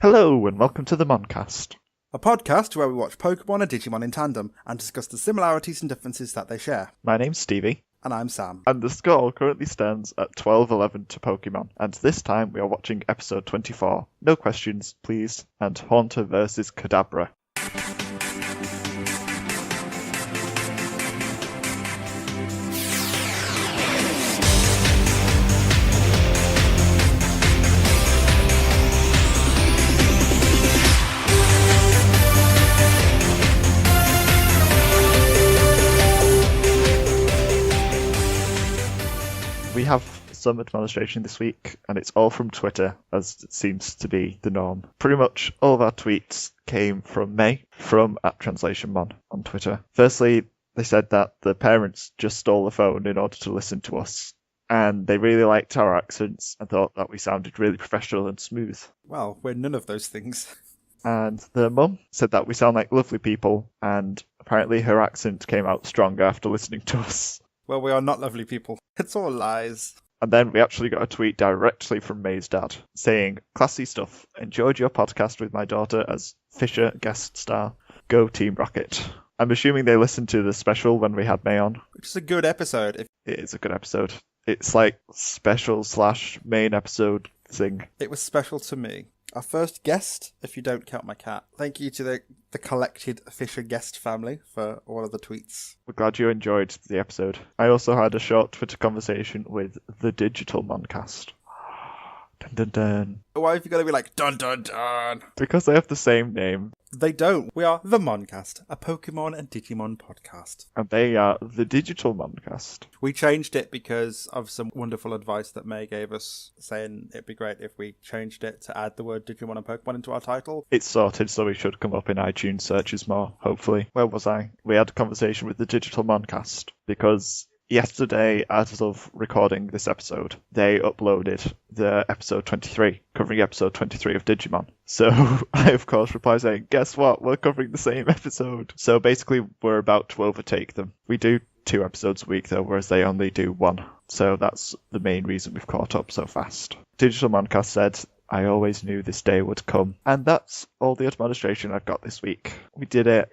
Hello and welcome to the Moncast. A podcast where we watch Pokemon and Digimon in tandem and discuss the similarities and differences that they share. My name's Stevie. And I'm Sam. And the score currently stands at 12-11 to Pokemon. And this time we are watching episode 24. No questions, please. And Haunter vs. Kadabra. We have some administration this week, and it's all from Twitter, as it seems to be the norm. Pretty much all of our tweets came from May, from @TranslationMon on Twitter. Firstly, they said that the parents just stole the phone in order to listen to us, and they really liked our accents and thought that we sounded really professional and smooth. Well, we're none of those things. And the mum said that we sound like lovely people, and apparently her accent came out stronger after listening to us. Well, we are not lovely people. It's all lies. And then we actually got a tweet directly from May's dad saying, "Classy stuff. Enjoyed your podcast with my daughter as Fisher guest star. Go Team Rocket." I'm assuming they listened to the special when we had May on. Which is a good episode. It is a good episode. It's like special/main episode thing. It was special to me. Our first guest, if you don't count my cat. Thank you to the collected Fisher guest family for all of the tweets. We're glad you enjoyed the episode. I also had a short Twitter conversation with the Digital Moncast. Dun dun dun. Why have you got to be like, dun dun dun? Because they have the same name. They don't. We are the Moncast, a Pokemon and Digimon podcast. And they are the Digital Moncast. We changed it because of some wonderful advice that May gave us, saying it'd be great if we changed it to add the word Digimon and Pokemon into our title. It's sorted, so we should come up in iTunes searches more, hopefully. Where was I? We had a conversation with the Digital Moncast because yesterday, as of recording this episode, they uploaded the episode 23, covering episode 23 of Digimon. So I, of course, reply saying, guess what? We're covering the same episode. So basically, we're about to overtake them. We do 2 episodes a week, though, whereas they only do 1. So that's the main reason we've caught up so fast. Digital Moncast said, "I always knew this day would come." And that's all the administration I've got this week. We did it.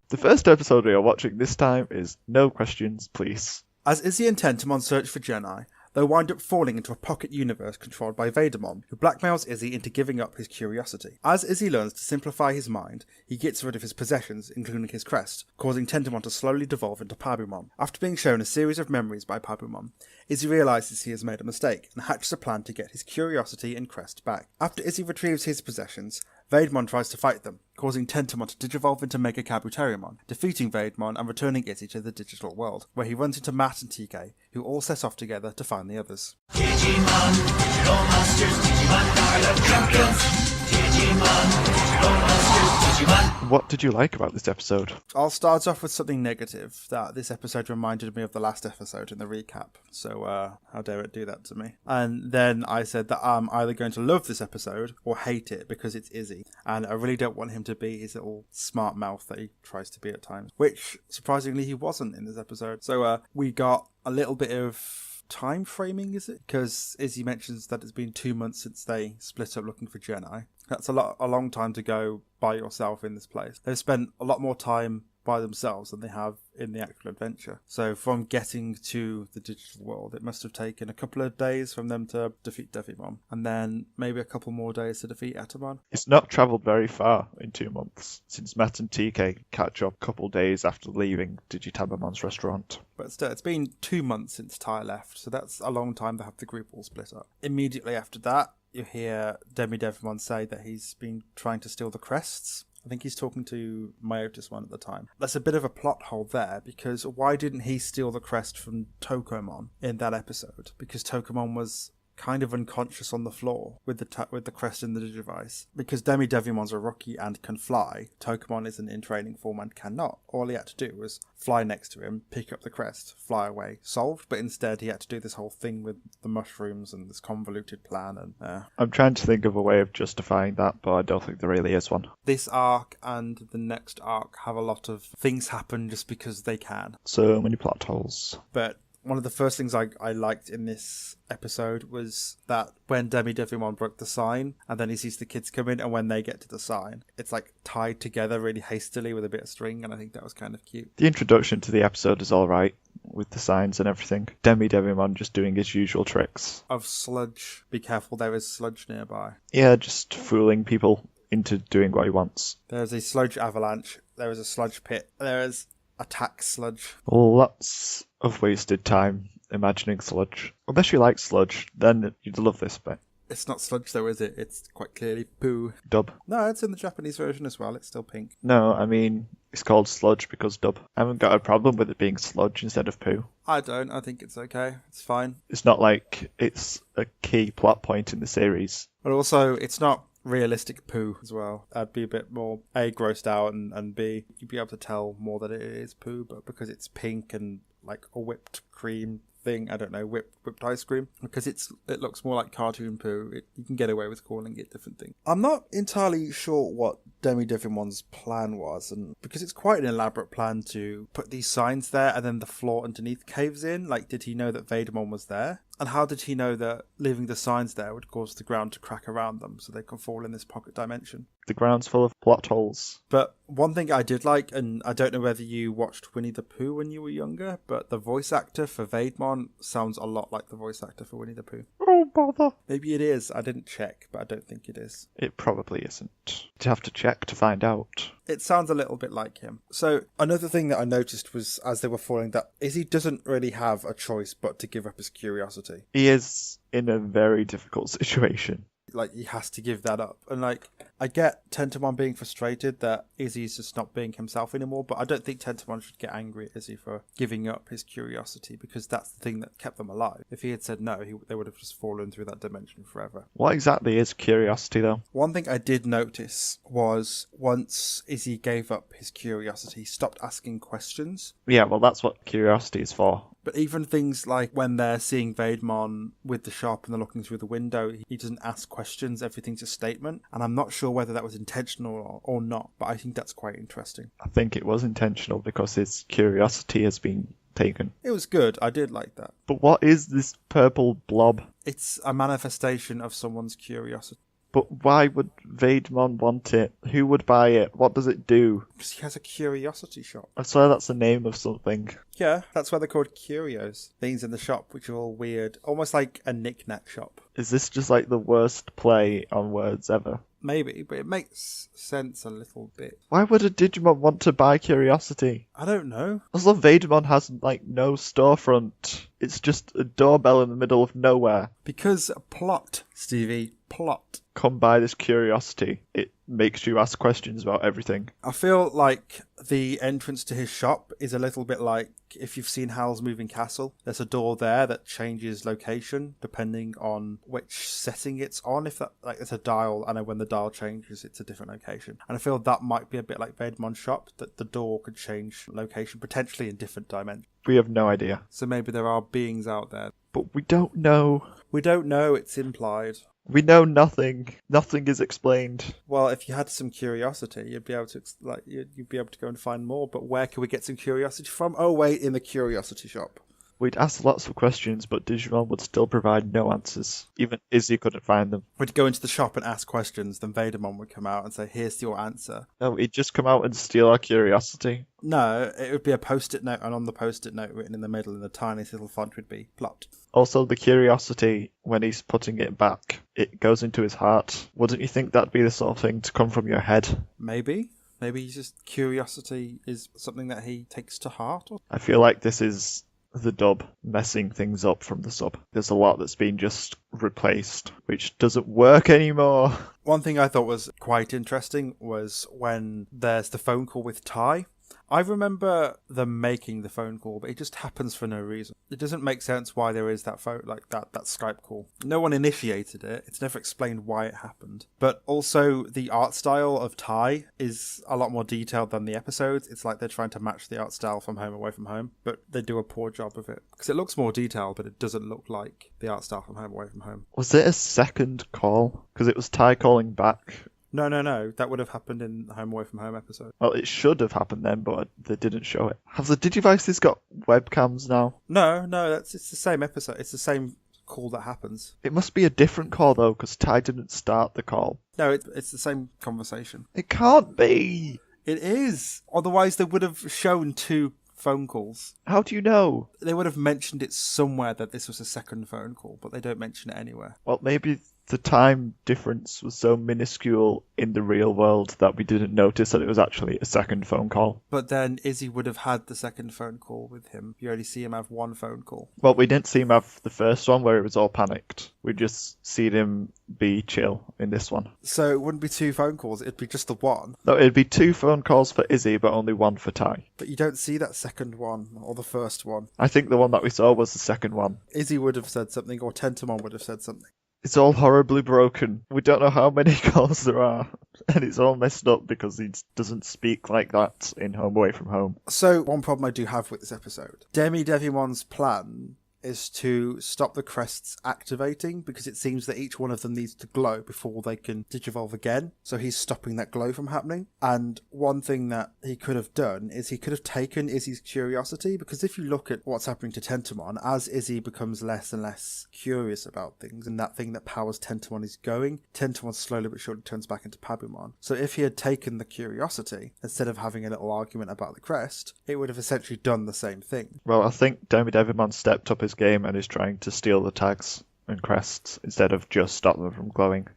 The first episode we are watching this time is No Questions, Please. As Izzy and Tentamon search for Geni, they wind up falling into a pocket universe controlled by Vadermon, who blackmails Izzy into giving up his curiosity. As Izzy learns to simplify his mind, he gets rid of his possessions, including his crest, causing Tentamon to slowly devolve into Pabumon. After being shown a series of memories by Pabumon, Izzy realises he has made a mistake and hatches a plan to get his curiosity and crest back. After Izzy retrieves his possessions, Vadermon tries to fight them, causing Tentamon to digivolve into Mega Kabuterimon, defeating Vadermon and returning Izzy to the digital world, where he runs into Matt and TK, who all set off together to find the others. Digimon, digital monsters, Digimon are the champions! Digimon, digital monsters, Digimon. What did you like about this episode? I'll start off with something negative, that this episode reminded me of the last episode in the recap, so how dare it do that to me. And then I said that I'm either going to love this episode or hate it because it's Izzy, and I really don't want him to be his little smart mouth that he tries to be at times, which surprisingly he wasn't in this episode. So we got a little bit of time framing, is it? Because Izzy mentions that it's been 2 months since they split up looking for Geni. That's a long time to go by yourself in this place. They've spent a lot more time by themselves than they have in the actual adventure. So from getting to the digital world, it must have taken a couple of days from them to defeat Devimon, and then maybe a couple more days to defeat Atamon. It's not travelled very far in 2 months, since Matt and TK catch up a couple days after leaving Digitabamon's restaurant. But still, it's been 2 months since Ty left, so that's a long time to have the group all split up. Immediately after that, you hear Devimon say that he's been trying to steal the crests. I think he's talking to Myotis1 at the time. That's a bit of a plot hole there, because why didn't he steal the crest from Tokomon in that episode? Because Tokomon was kind of unconscious on the floor with the crest in the Digivice. Because Devimon's a rookie and can fly, Tokomon isn't in training form and cannot. All he had to do was fly next to him, pick up the crest, fly away. Solved, but instead he had to do this whole thing with the mushrooms and this convoluted plan. And I'm trying to think of a way of justifying that, but I don't think there really is one. This arc and the next arc have a lot of things happen just because they can. So many plot holes. But one of the first things I liked in this episode was that when Digimon broke the sign and then he sees the kids come in, and when they get to the sign, it's like tied together really hastily with a bit of string, and I think that was kind of cute. The introduction to the episode is alright, with the signs and everything. Digimon just doing his usual tricks. Of sludge. Be careful, there is sludge nearby. Yeah, just fooling people into doing what he wants. There's a sludge avalanche. There is a sludge pit. There is attack sludge. Lots of wasted time imagining sludge. Unless you like sludge, then you'd love this bit. It's not sludge though, is it? It's quite clearly poo. Dub. No, it's in the Japanese version as well. It's still pink. No, I mean, it's called sludge because dub. I haven't got a problem with it being sludge instead of poo. I don't. I think it's okay. It's fine. It's not like it's a key plot point in the series. But also, it's not realistic poo as well. I'd be a bit more A, grossed out, and B, you'd be able to tell more that it is poo, but because it's pink and like a whipped cream thing, I don't know, whipped ice cream, because it looks more like cartoon poo, you can get away with calling it different things. I'm not entirely sure what Digimon's plan was, and because it's quite an elaborate plan to put these signs there and then the floor underneath caves in. Like, did he know that Vademon was there? And how did he know that leaving the signs there would cause the ground to crack around them so they can fall in this pocket dimension? The ground's full of plot holes. But one thing I did like, and I don't know whether you watched Winnie the Pooh when you were younger, but the voice actor for Vademon sounds a lot like the voice actor for Winnie the Pooh. Oh, bother. Maybe it is. I didn't check, but I don't think it is. It probably isn't. You'd have to check to find out. It sounds a little bit like him. So another thing that I noticed was, as they were falling, that Izzy doesn't really have a choice but to give up his curiosity. He is in a very difficult situation. Like, he has to give that up. And, like, I get Tentamon being frustrated that Izzy's just not being himself anymore, but I don't think Tentamon should get angry at Izzy for giving up his curiosity, because that's the thing that kept them alive. If he had said no, they would have just fallen through that dimension forever. What exactly is curiosity, though? One thing I did notice was once Izzy gave up his curiosity, he stopped asking questions. Yeah, well, that's what curiosity is for. But even things like when they're seeing Vademon with the shop and they're looking through the window, he doesn't ask questions, everything's a statement. And I'm not sure whether that was intentional or not, but I think that's quite interesting. I think it was intentional because his curiosity has been taken. It was good, I did like that. But what is this purple blob? It's a manifestation of someone's curiosity. But why would Vademon want it? Who would buy it? What does it do? Because he has a curiosity shop. I swear that's the name of something. Yeah, that's why they're called curios. Things in the shop which are all weird. Almost like a knick-knack shop. Is this just like the worst play on words ever? Maybe, but it makes sense a little bit. Why would a Digimon want to buy curiosity? I don't know. Also, Vademon has, like, no storefront. It's just a doorbell in the middle of nowhere. Because plot, Stevie, plot. Come buy this curiosity. It makes you ask questions about everything. I feel like the entrance to his shop is a little bit like if you've seen Howl's Moving Castle. There's a door there that changes location depending on which setting it's on. If that, like, it's a dial, and when the dial changes, it's a different location. And I feel that might be a bit like Vademon's shop, that the door could change location, potentially in different dimensions. We have no idea. So maybe there are beings out there. But we don't know. We don't know, it's implied. We know nothing. Nothing is explained. Well, if you had some curiosity, you'd be able to you'd be able to go and find more. But where can we get some curiosity from? Oh, wait, in the curiosity shop. We'd ask lots of questions, but Digimon would still provide no answers. Even Izzy couldn't find them. We'd go into the shop and ask questions, then Vademon would come out and say, here's your answer. No, he'd just come out and steal our curiosity. No, it would be a post-it note, and on the post-it note written in the middle in the tiniest little font would be plot. Also, the curiosity, when he's putting it back, it goes into his heart. Wouldn't you think that'd be the sort of thing to come from your head? Maybe. Maybe he's just curiosity is something that he takes to heart. I feel like this is the dub messing things up from the sub. There's a lot that's been just replaced, which doesn't work anymore. One thing I thought was quite interesting was when there's the phone call with Tai. I remember them making the phone call, but it just happens for no reason. It doesn't make sense why there is that phone, like that Skype call. No one initiated it. It's never explained why it happened. But also the art style of Tai is a lot more detailed than the episodes. It's like they're trying to match the art style from Home Away from Home, but they do a poor job of it. Because it looks more detailed, but it doesn't look like the art style from Home Away from Home. Was it a second call? Because it was Tai calling back No. That would have happened in the Home Away from Home episode. Well, it should have happened then, but they didn't show it. Have the Digivices got webcams now? No, it's the same episode. It's the same call that happens. It must be a different call, though, because Ty didn't start the call. No, it's the same conversation. It can't be! It is. Otherwise, they would have shown 2 phone calls. How do you know? They would have mentioned it somewhere that this was a second phone call, but they don't mention it anywhere. Well, maybe the time difference was so minuscule in the real world that we didn't notice that it was actually a second phone call. But then Izzy would have had the second phone call with him. You only see him have 1 phone call. Well, we didn't see him have the first one where it was all panicked. We just seen him be chill in this one. So it wouldn't be 2 phone calls, it'd be just the 1. No, it'd be 2 phone calls for Izzy, but only 1 for Ty. But you don't see that second one, or the first one. I think the one that we saw was the second one. Izzy would have said something, or Tentamon would have said something. It's all horribly broken. We don't know how many calls there are. And it's all messed up because he doesn't speak like that in Home Away from Home. So, one problem I do have with this episode. Devimon's plan is to stop the crests activating, because it seems that each one of them needs to glow before they can digivolve again. So he's stopping that glow from happening. And one thing that he could have done is he could have taken Izzy's curiosity, because if you look at what's happening to Tentamon, as Izzy becomes less and less curious about things, and that thing that powers Tentamon is going, Tentamon slowly but surely turns back into Pabumon. So if he had taken the curiosity, instead of having a little argument about the crest, it would have essentially done the same thing. Well, I think Devimon stepped up his game and is trying to steal the tags and crests instead of just stop them from glowing.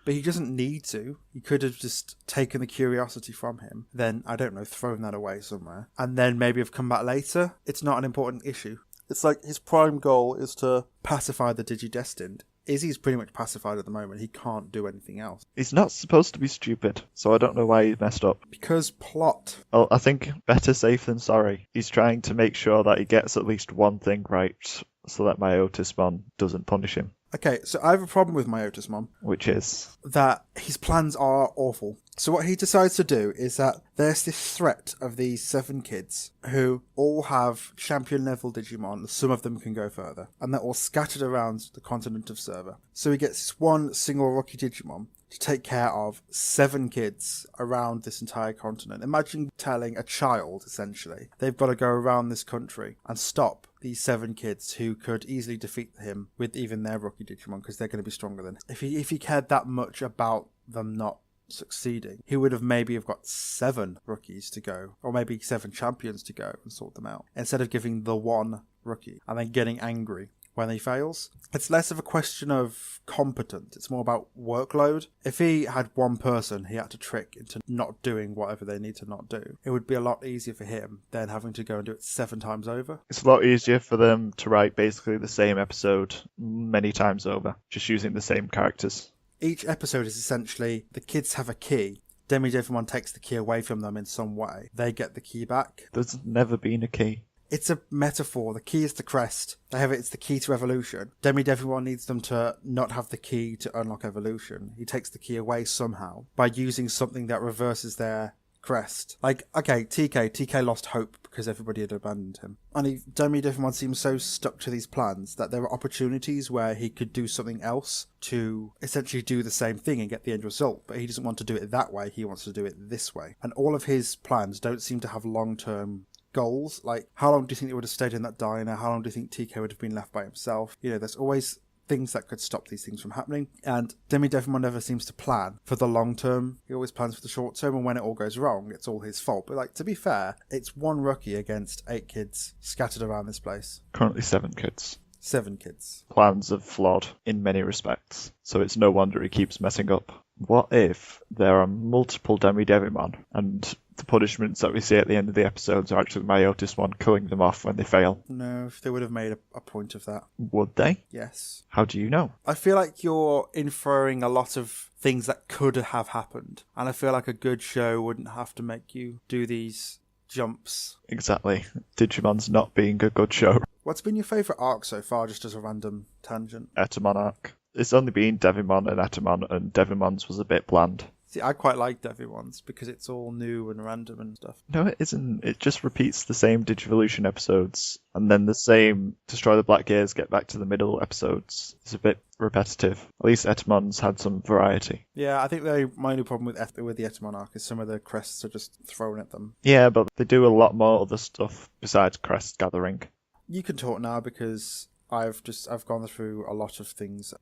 But he doesn't need to. He could have just taken the curiosity from him, then, I don't know, thrown that away somewhere, and then maybe have come back later. It's not an important issue. It's like his prime goal is to pacify the Digidestined. Izzy's pretty much pacified at the moment. He can't do anything else. He's not supposed to be stupid, so I don't know why he messed up. Because plot. Well, I think better safe than sorry. He's trying to make sure that he gets at least one thing right so that Myotismon doesn't punish him. Okay, so I have a problem with Myotismon. Which is? That his plans are awful. So what he decides to do is that there's this threat of these 7 kids who all have champion level Digimon. Some of them can go further. And they're all scattered around the continent of Server. So he gets this one single rookie Digimon to take care of 7 kids around this entire continent. Imagine telling a child, essentially, they've got to go around this country and stop these 7 kids who could easily defeat him with even their rookie Digimon, because they're going to be stronger than him. If he cared that much about them not succeeding, he would have maybe have got 7 rookies to go, or maybe 7 champions to go and sort them out, instead of giving the 1 rookie and then getting angry when he fails. It's less of a question of competence, it's more about workload. If he had 1 person he had to trick into not doing whatever they need to not do, it would be a lot easier for him than having to go and do it 7 times over. It's a lot easier for them to write basically the same episode many times over, just using the same characters. Each episode is essentially, the kids have a key. Devimon takes the key away from them in some way. They get the key back. There's never been a key. It's a metaphor. The key is the crest. They have it. It's the key to evolution. Devimon needs them to not have the key to unlock evolution. He takes the key away somehow by using something that reverses their crest. Like, okay, TK lost hope because everybody had abandoned him. And Devimon seems so stuck to these plans that there are opportunities where he could do something else to essentially do the same thing and get the end result, but he doesn't want to do it that way. He wants to do it this way. And all of his plans don't seem to have long-term goals. Like, how long do you think they would have stayed in that diner? How long do you think TK would have been left by himself? You know, there's always things that could stop these things from happening, and Devimon never seems to plan for the long term. He always plans for the short term, and when it all goes wrong, it's all his fault. But like, to be fair, it's 1 rookie against 8 kids scattered around this place. Currently 7 kids. 7 kids. Plans are flawed in many respects, so it's no wonder he keeps messing up. What if there are multiple Devimon, and the punishments that we see at the end of the episodes are actually Myotismon killing them off when they fail? No, if they would have made a point of that. Would they? Yes. How do you know? I feel like you're inferring a lot of things that could have happened, and I feel like a good show wouldn't have to make you do these jumps. Exactly. Digimon's not being a good show. What's been your favourite arc so far, just as a random tangent? Etamon arc. It's only been Devimon and Etamon, and Devimon's was a bit bland. See, I quite liked everyone's because it's all new and random and stuff. No, it isn't. It just repeats the same Digivolution episodes, and then the same Destroy the Black Gears, Get Back to the Middle episodes. It's a bit repetitive. At least Etmon's had some variety. Yeah, I think my only problem with the Etmon arc is some of the crests are just thrown at them. Yeah, but they do a lot more other stuff besides crest gathering. You can talk now because I've gone through a lot of things.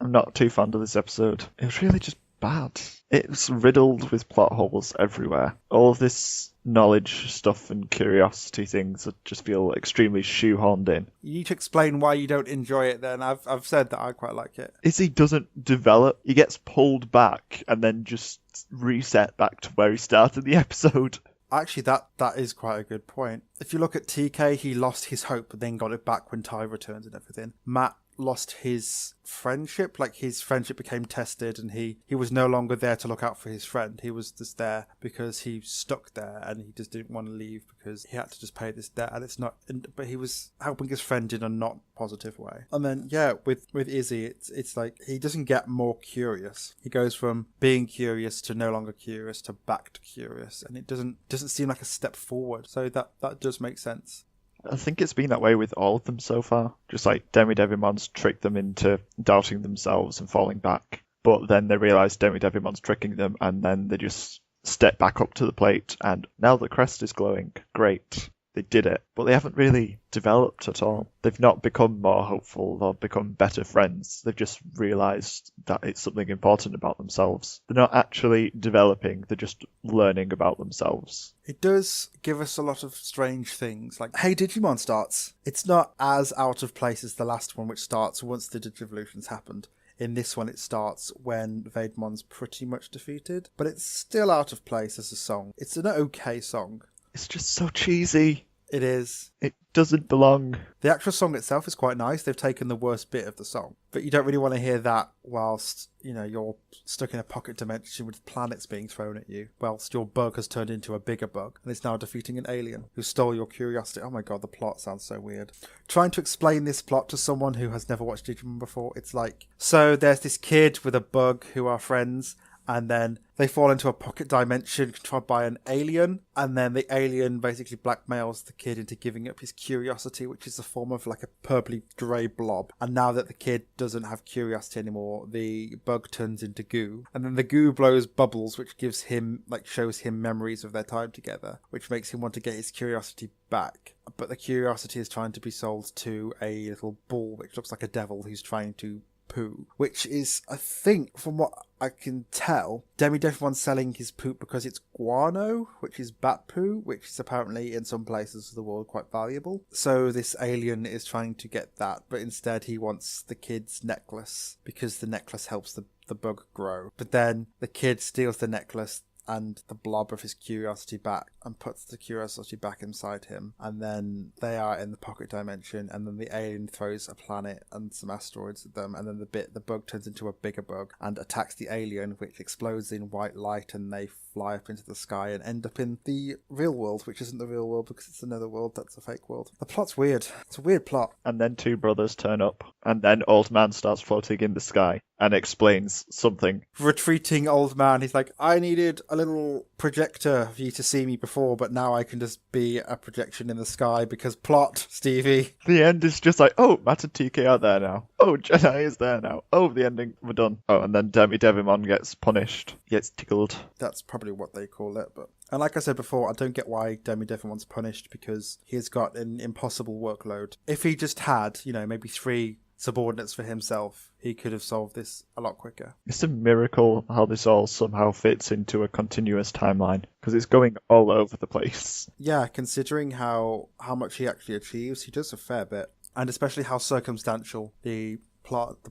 I'm not too fond of this episode. It was really just bad. It's riddled with plot holes everywhere. All of this knowledge stuff and curiosity things that just feel extremely shoehorned in. You need to explain why you don't enjoy it then. I've said that I quite like it. Izzy doesn't develop. He gets pulled back and then just reset back to where he started the episode. Actually, that is quite a good point. If you look at TK, he lost his hope but then got it back when Ty returned and everything. Matt lost his friendship, like his friendship became tested and he was no longer there to look out for his friend. He was just there because he stuck there and he just didn't want to leave because he had to just pay this debt, and it's not, but he was helping his friend in a not positive way. And then with Izzy, it's like he doesn't get more curious. He goes from being curious to no longer curious to back to curious, and it doesn't seem like a step forward. So that does make sense. I think it's been that way with all of them so far. Just like Devimon's tricked them into doubting themselves and falling back. But then they realise Devimon's tricking them, and then they just step back up to the plate, and now the crest is glowing. Great. They did it. But they haven't really developed at all. They've not become more hopeful or become better friends. They've just realised that it's something important about themselves. They're not actually developing, they're just learning about themselves. It does give us a lot of strange things. Like, Hey Digimon starts. It's not as out of place as the last one, which starts once the Digivolution's happened. In this one, it starts when Vademon's pretty much defeated. But it's still out of place as a song. It's an okay song. It's just so cheesy. It is. It doesn't belong. The actual song itself is quite nice. They've taken the worst bit of the song. But you don't really want to hear that whilst, you're stuck in a pocket dimension with planets being thrown at you, whilst your bug has turned into a bigger bug and is now defeating an alien who stole your curiosity. Oh my god, the plot sounds so weird. Trying to explain this plot to someone who has never watched Digimon before, it's like, so there's this kid with a bug who are friends, and then they fall into a pocket dimension controlled by an alien, and then the alien basically blackmails the kid into giving up his curiosity, which is a form of like a purpley grey blob. And now that the kid doesn't have curiosity anymore, the bug turns into goo, and then the goo blows bubbles, which gives him, shows him memories of their time together, which makes him want to get his curiosity back. But the curiosity is trying to be sold to a little ball, which looks like a devil who's trying to poo, which is, I think, from what I can tell, Devimon's selling his poop because it's guano, which is bat poo, which is apparently in some places of the world quite valuable. So this alien is trying to get that, but instead he wants the kid's necklace because the necklace helps the bug grow. But then the kid steals the necklace and the blob of his curiosity back and puts the curiosity back inside him, and then they are in the pocket dimension, and then the alien throws a planet and some asteroids at them, and then the bug turns into a bigger bug and attacks the alien, which explodes in white light, and they fly up into the sky and end up in the real world, which isn't the real world because it's another world that's a fake world. The plot's weird. It's a weird plot. And then two brothers turn up, and then Old Man starts floating in the sky and explains something. Retreating old man, he's like, I needed a little projector for you to see me before, but now I can just be a projection in the sky because plot, Stevie. The end is just like, oh, Matt and TK are there now. Oh, Jedi is there now. Oh, the ending, we're done. Oh, and then Devimon gets punished, gets tickled. That's probably what they call it, but... And like I said before, I don't get why Devimon's punished because he's got an impossible workload. If he just had, maybe 3 subordinates for himself, he could have solved this a lot quicker. It's a miracle how this all somehow fits into a continuous timeline, because it's going all over the place. Yeah, considering how much he actually achieves, he does a fair bit. And especially how circumstantial the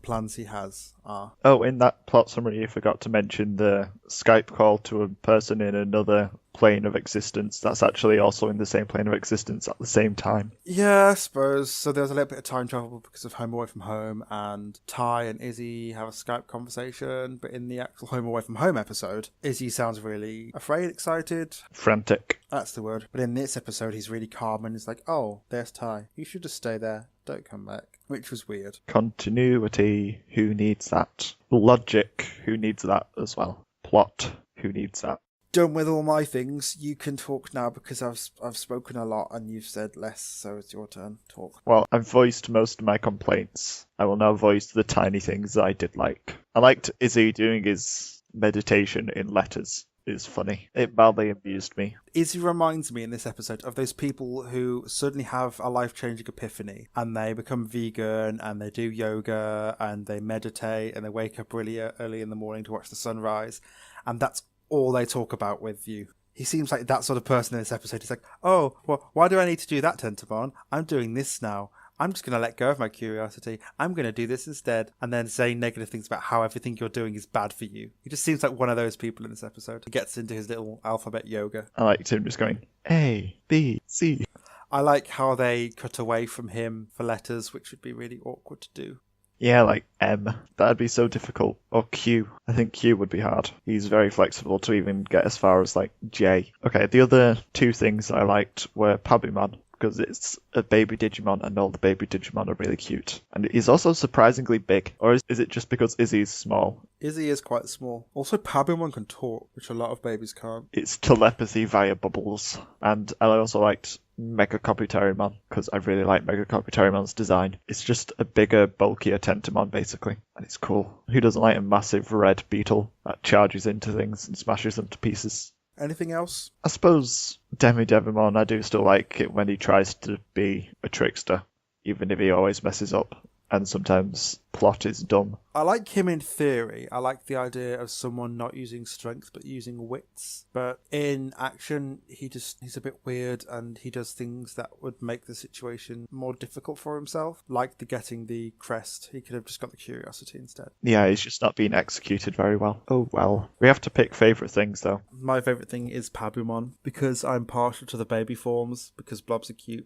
plans he has are. Oh, in that plot summary, you forgot to mention the Skype call to a person in another plane of existence. That's actually also in the same plane of existence at the same time. Yeah, I suppose. So there's a little bit of time travel because of Home Away from Home, and Ty and Izzy have a Skype conversation, but in the actual Home Away from Home episode, Izzy sounds really afraid, excited. Frantic. That's the word. But in this episode, he's really calm and he's like, oh, there's Ty. You should just stay there. Don't come back. Which was weird. Continuity. Who needs that? Logic. Who needs that as well? Plot. Who needs that? Done with all my things. You can talk now because I've spoken a lot and you've said less, so it's your turn. Talk. Well, I've voiced most of my complaints. I will now voice the tiny things that I did like. I liked Izzy doing his meditation in letters. Is funny. It badly amused me. Izzy reminds me in this episode of those people who suddenly have a life-changing epiphany and they become vegan and they do yoga and they meditate and they wake up really early in the morning to watch the sunrise, and that's all they talk about with you. He seems like that sort of person in this episode. He's like, oh, well, why do I need to do that, Tentamon? I'm doing this now. I'm just going to let go of my curiosity. I'm going to do this instead. And then say negative things about how everything you're doing is bad for you. He just seems like one of those people in this episode. He gets into his little alphabet yoga. I liked him just going, A, B, C. I like how they cut away from him for letters, which would be really awkward to do. Yeah, like M. That'd be so difficult. Or Q. I think Q would be hard. He's very flexible to even get as far as, like, J. Okay, the other two things I liked were Pabumon, because it's a baby Digimon and all the baby Digimon are really cute. And he's also surprisingly big. Or is it just because Izzy's small? Izzy is quite small. Also, Pabumon can talk, which a lot of babies can't. It's telepathy via bubbles. And I also liked Mega Copyterimon, because I really like Mega Copyterimon's design. It's just a bigger, bulkier Tentamon, basically. And it's cool. Who doesn't like a massive red beetle that charges into things and smashes them to pieces? Anything else? I suppose Devimon, I do still like it when he tries to be a trickster, even if he always messes up. And sometimes plot is dumb. I like him in theory. I like the idea of someone not using strength but using wits. But in action, he's a bit weird and he does things that would make the situation more difficult for himself. Like getting the crest. He could have just got the curiosity instead. Yeah, he's just not being executed very well. Oh well. We have to pick favourite things though. My favourite thing is Pabumon because I'm partial to the baby forms because blobs are cute.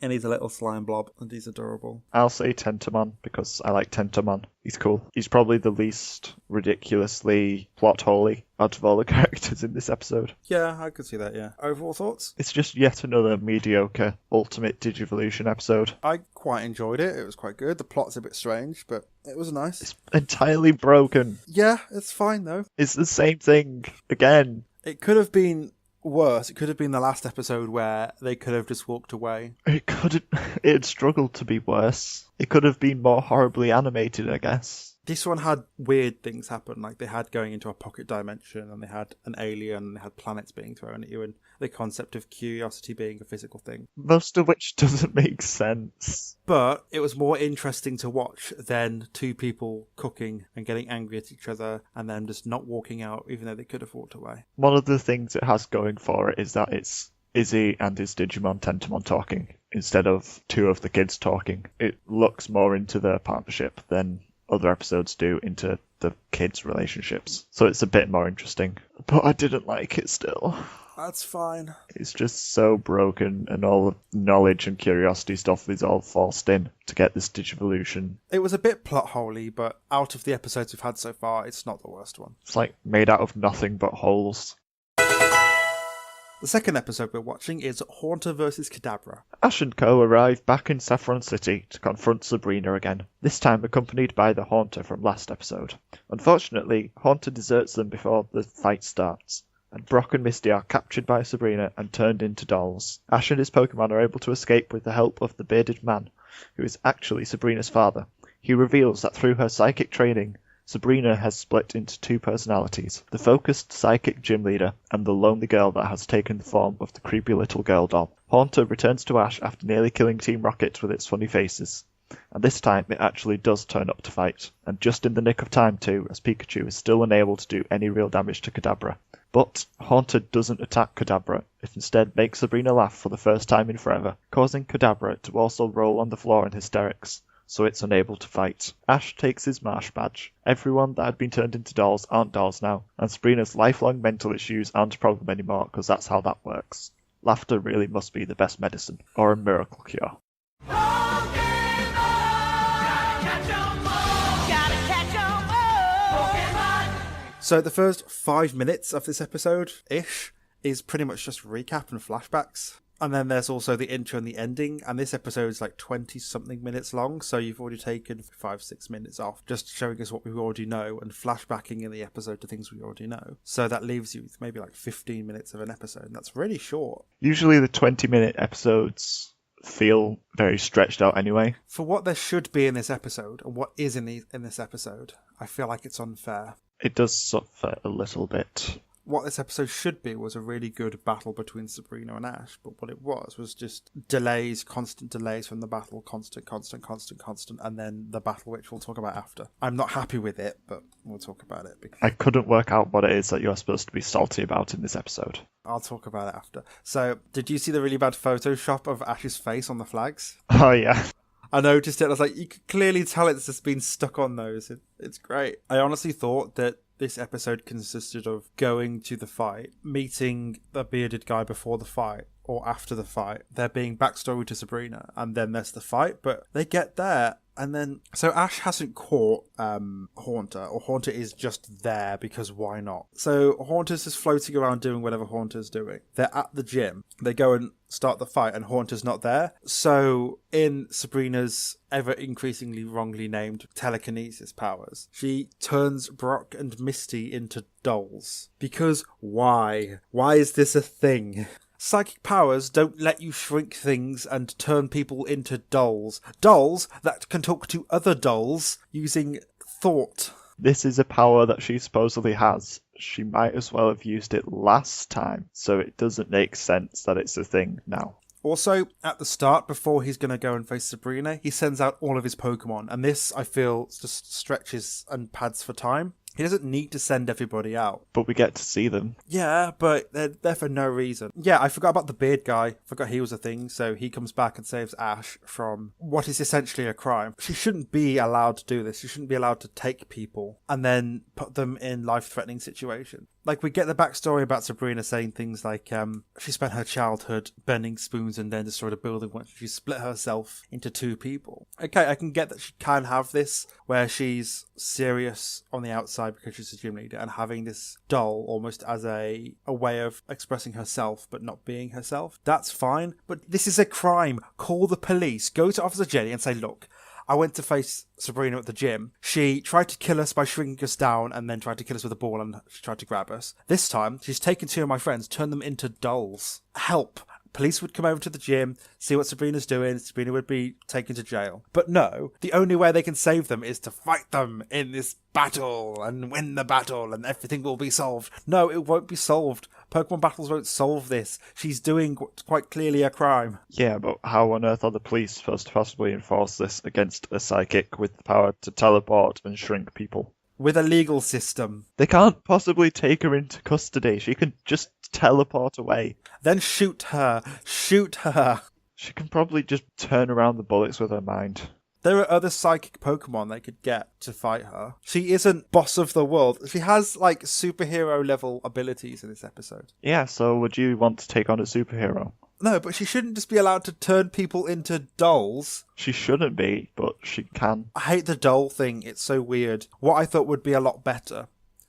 And he's a little slime blob, and he's adorable. I'll say Tentamon, because I like Tentamon. He's cool. He's probably the least ridiculously plot-holy out of all the characters in this episode. Yeah, I could see that, yeah. Overall thoughts? It's just yet another mediocre Ultimate Digivolution episode. I quite enjoyed it. It was quite good. The plot's a bit strange, but it was nice. It's entirely broken. Yeah, it's fine, though. It's the same thing again. It could have been worse. It could have been the last episode where they could have just walked away. It struggled to be worse. It could have been more horribly animated, I guess. This one had weird things happen, like they had going into a pocket dimension, and they had an alien, and they had planets being thrown at you, and the concept of curiosity being a physical thing. Most of which doesn't make sense. But it was more interesting to watch than two people cooking and getting angry at each other, and then just not walking out, even though they could have walked away. One of the things it has going for it is that it's Izzy and his Digimon Tentamon talking, instead of two of the kids talking. It looks more into their partnership than other episodes do into the kids' relationships. So it's a bit more interesting. But I didn't like it still. That's fine. It's just so broken, and all the knowledge and curiosity stuff is all forced in to get this Digivolution. It was a bit plot-holey, but out of the episodes we've had so far, it's not the worst one. It's like made out of nothing but holes. The second episode we're watching is Haunter vs. Kadabra. Ash and Co. arrive back in Saffron City to confront Sabrina again, this time accompanied by the Haunter from last episode. Unfortunately, Haunter deserts them before the fight starts, and Brock and Misty are captured by Sabrina and turned into dolls. Ash and his Pokemon are able to escape with the help of the bearded man, who is actually Sabrina's father. He reveals that through her psychic training, Sabrina has split into two personalities, the focused psychic gym leader and the lonely girl that has taken the form of the creepy little girl doll. Haunter returns to Ash after nearly killing Team Rocket with its funny faces. And this time it actually does turn up to fight, and just in the nick of time too, as Pikachu is still unable to do any real damage to Kadabra. But Haunter doesn't attack Kadabra, it instead makes Sabrina laugh for the first time in forever, causing Kadabra to also roll on the floor in hysterics, so it's unable to fight. Ash takes his Marsh badge. Everyone that had been turned into dolls aren't dolls now, and Sabrina's lifelong mental issues aren't a problem anymore, because that's how that works. Laughter really must be the best medicine, or a miracle cure. So the first 5 minutes of this episode-ish is pretty much just recap and flashbacks. And then there's also the intro and the ending, and this episode is like 20-something minutes long, so you've already taken 5-6 minutes off, just showing us what we already know and flashbacking in the episode to things we already know. So that leaves you with maybe like 15 minutes of an episode, and that's really short. Usually the 20-minute episodes feel very stretched out anyway. For what there should be in this episode, and what is in this episode, I feel like it's unfair. It does suffer a little bit. What this episode should be was a really good battle between Sabrina and Ash, but what it was just delays, constant delays from the battle, constant, and then the battle, which we'll talk about after. I'm not happy with it, but we'll talk about it. I couldn't work out what it is that you're supposed to be salty about in this episode. I'll talk about it after. So, did you see the really bad Photoshop of Ash's face on the flags? Oh, yeah. I noticed it. I was like, you could clearly tell it's just been stuck on those. It's great. I honestly thought that this episode consisted of going to the fight, meeting the bearded guy before the fight or after the fight, there being backstory to Sabrina, and then there's the fight. But they get there, and then... So Ash hasn't caught Haunter, or Haunter is just there because why not? So Haunter's just floating around doing whatever Haunter's doing. They're at the gym. They go and start the fight, and Haunter's not there. So in Sabrina's ever-increasingly wrongly named telekinesis powers, she turns Brock and Misty into dolls. Because why? Why is this a thing? Psychic powers don't let you shrink things and turn people into dolls. Dolls that can talk to other dolls using thought. This is a power that she supposedly has. She might as well have used it last time, so it doesn't make sense that it's a thing now. Also, at the start, before he's going to go and face Sabrina, he sends out all of his Pokemon. And this, I feel, just stretches and pads for time. He doesn't need to send everybody out. But we get to see them. Yeah, but they're there for no reason. Yeah, I forgot about the beard guy. Forgot he was a thing. So he comes back and saves Ash from what is essentially a crime. She shouldn't be allowed to do this. She shouldn't be allowed to take people and then put them in life-threatening situations. Like, we get the backstory about Sabrina saying things like she spent her childhood bending spoons and then destroyed a building once she split herself into two people. Okay, I can get that she can have this where she's serious on the outside because she's a gym leader and having this doll almost as a way of expressing herself but not being herself. That's fine, but this is a crime. Call the police. Go to Officer Jenny and say, look, I went to face Sabrina at the gym. She tried to kill us by shrinking us down and then tried to kill us with a ball and she tried to grab us. This time, she's taken two of my friends, turned them into dolls. Help. Police would come over to the gym, see what Sabrina's doing, Sabrina would be taken to jail. But no, the only way they can save them is to fight them in this battle and win the battle and everything will be solved. No, it won't be solved. Pokemon battles won't solve this. She's doing what's quite clearly a crime. Yeah, but how on earth are the police supposed to possibly enforce this against a psychic with the power to teleport and shrink people? With a legal system. They can't possibly take her into custody. She can just teleport away. Then shoot her. Shoot her. She can probably just turn around the bullets with her mind. There are other psychic Pokemon they could get to fight her. She isn't boss of the world. She has, like, superhero level abilities in this episode. Yeah, so would you want to take on a superhero? No, but she shouldn't just be allowed to turn people into dolls. She shouldn't be, but she can. I hate the doll thing. It's so weird. What I thought would be a lot better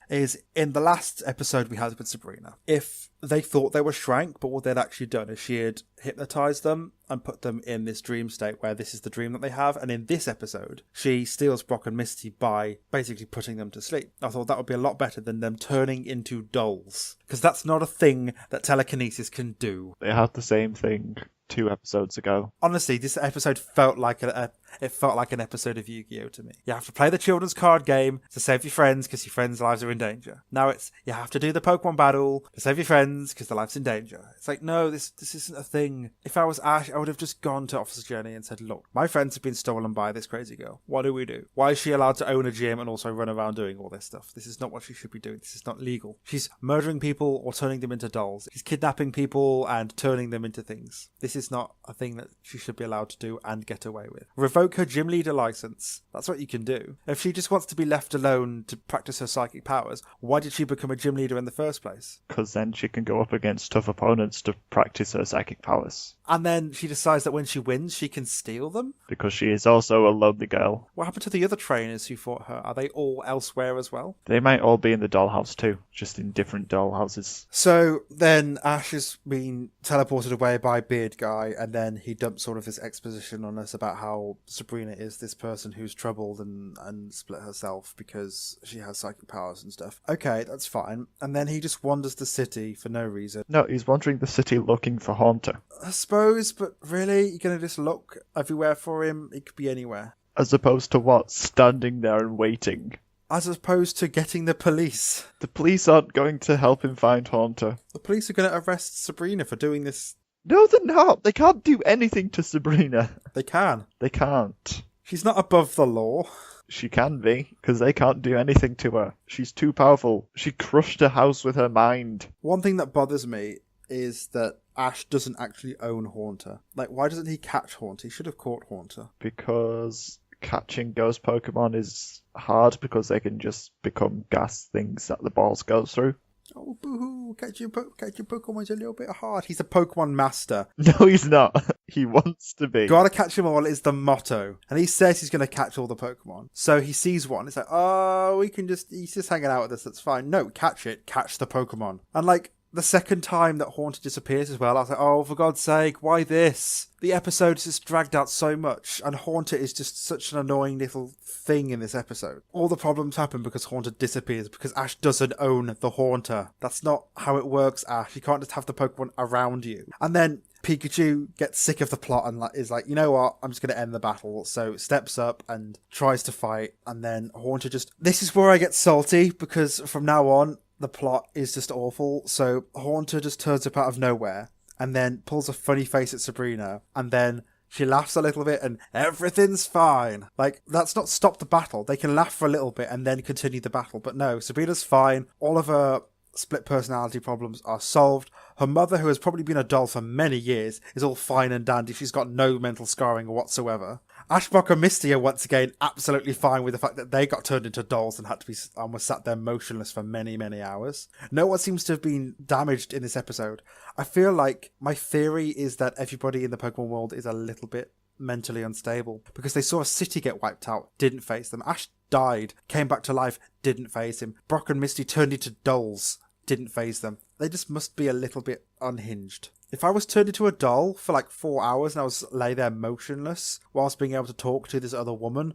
is in the last episode we had with Sabrina, if they thought they were shrank, but what they'd actually done is she had hypnotized them and put them in this dream state where this is the dream that they have. And in this episode, she steals Brock and Misty by basically putting them to sleep. I thought that would be a lot better than them turning into dolls, because that's not a thing that telekinesis can do. They had the same thing 2 episodes ago. Honestly, this episode felt like it felt like an episode of Yu-Gi-Oh! To me. You have to play the children's card game to save your friends because your friends' lives are in danger. Now it's, you have to do the Pokemon battle to save your friends because their life's in danger. It's like, no, this isn't a thing. If I was Ash, I would have just gone to Officer Jenny and said, look, my friends have been stolen by this crazy girl. What do we do? Why is she allowed to own a gym and also run around doing all this stuff? This is not what she should be doing. This is not legal. She's murdering people or turning them into dolls. She's kidnapping people and turning them into things. This is not a thing that she should be allowed to do and get away with. Revoke revoke her gym leader license. That's what you can do. If she just wants to be left alone to practice her psychic powers, why did she become a gym leader in the first place? Because then she can go up against tough opponents to practice her psychic powers. And then she decides that when she wins, she can steal them? Because she is also a lonely girl. What happened to the other trainers who fought her? Are they all elsewhere as well? They might all be in the dollhouse too, just in different dollhouses. So then Ash has been teleported away by Beard Guy, and then he dumps sort of this exposition on us about how Sabrina is this person who's troubled and split herself because she has psychic powers and stuff. Okay, that's fine. And then he just wanders the city for no reason. No, he's wandering the city looking for Haunter. I suppose, but really? You're going to just look everywhere for him? It could be anywhere. As opposed to what? Standing there and waiting. As opposed to getting the police. The police aren't going to help him find Haunter. The police are going to arrest Sabrina for doing this. No, they're not. They can't do anything to Sabrina. They can. They can't. She's not above the law. She can be, because they can't do anything to her. She's too powerful. She crushed a house with her mind. One thing that bothers me is that Ash doesn't actually own Haunter. Like, why doesn't he catch Haunter? He should have caught Haunter. Because catching ghost Pokemon is hard, because they can just become gas things that the balls go through. Oh, boo-hoo, catch your Pokemon's a little bit hard. He's a Pokemon master. No, he's not. He wants to be. Gotta catch them all is the motto. And he says he's going to catch all the Pokemon. So he sees one. It's like, oh, he's just hanging out with us. That's fine. No, catch it. Catch the Pokemon. And like, the second time that Haunter disappears as well, I was like, oh, for God's sake, why this? The episode is just dragged out so much, and Haunter is just such an annoying little thing in this episode. All the problems happen because Haunter disappears, because Ash doesn't own the Haunter. That's not how it works, Ash. You can't just have the Pokemon around you. And then Pikachu gets sick of the plot and is like, you know what, I'm just going to end the battle. So steps up and tries to fight, and then Haunter just... This is where I get salty, because from now on, the plot is just awful. So Haunter just turns up out of nowhere and then pulls a funny face at Sabrina, and then she laughs a little bit and everything's fine. Like, that's not stop the battle. They can laugh for a little bit and then continue the battle. But no, Sabrina's fine. All of her split personality problems are solved. Her mother, who has probably been a doll for many years, is all fine and dandy. She's got no mental scarring whatsoever. Ashbrook and Misty are once again absolutely fine with the fact that they got turned into dolls and had to be almost sat there motionless for many, many hours. No one seems to have been damaged in this episode. I feel like my theory is that everybody in the Pokemon world is a little bit mentally unstable, because they saw a city get wiped out, didn't phase them. Ash died, came back to life, didn't phase him. Brock and Misty turned into dolls, didn't phase them. They just must be a little bit unhinged. If I was turned into a doll for like 4 hours and I was lay there motionless whilst being able to talk to this other woman,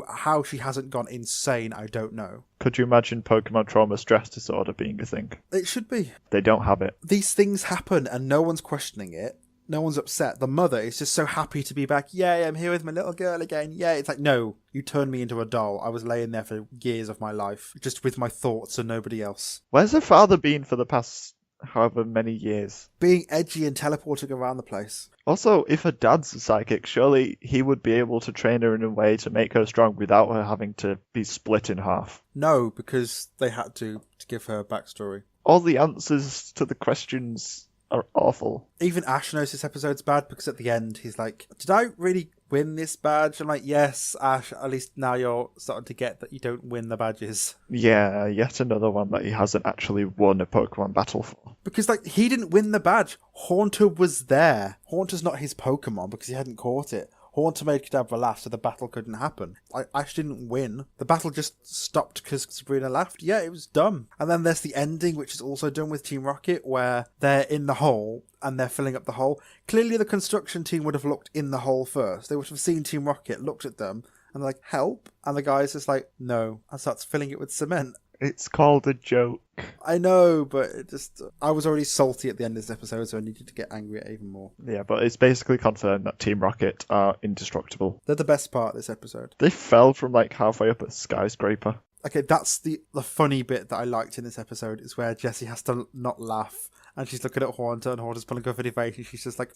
how she hasn't gone insane, I don't know. Could you imagine Pokemon trauma stress disorder being a thing? It should be. They don't have it. These things happen and no one's questioning it. No one's upset. The mother is just so happy to be back. Yay, I'm here with my little girl again. Yay. It's like, no, you turned me into a doll. I was laying there for years of my life, just with my thoughts and nobody else. Where's her father been for the past however many years? Being edgy and teleporting around the place. Also, if her dad's a psychic, surely he would be able to train her in a way to make her strong without her having to be split in half. No, because they had to give her a backstory. All the answers to the questions are awful. Even Ash knows this episode's bad, because at the end he's like, did I really win this badge? I'm like, yes, Ash, at least now you're starting to get that you don't win the badges. Yeah, yet another one that he hasn't actually won a Pokemon battle for. Because, like, he didn't win the badge. Haunter was there. Haunter's not his Pokemon because he hadn't caught it. Haunter made Kadabra laugh, so the battle couldn't happen. Ash didn't win. The battle just stopped because Sabrina laughed. Yeah, it was dumb. And then there's the ending, which is also done with Team Rocket, where they're in the hole and they're filling up the hole. Clearly the construction team would have looked in the hole first. They would have seen Team Rocket, looked at them, and they're like, help? And the guy's just like, no, and starts filling it with cement. It's called a joke. I know, but I was already salty at the end of this episode, so I needed to get angry at even more. Yeah, but it's basically confirmed that Team Rocket are indestructible. They're the best part of this episode. They fell from like halfway up a skyscraper. Okay, that's the funny bit that I liked in this episode, is where Jessie has to not laugh. And she's looking at Haunter, and Haunter's pulling her funny face, and she's just like,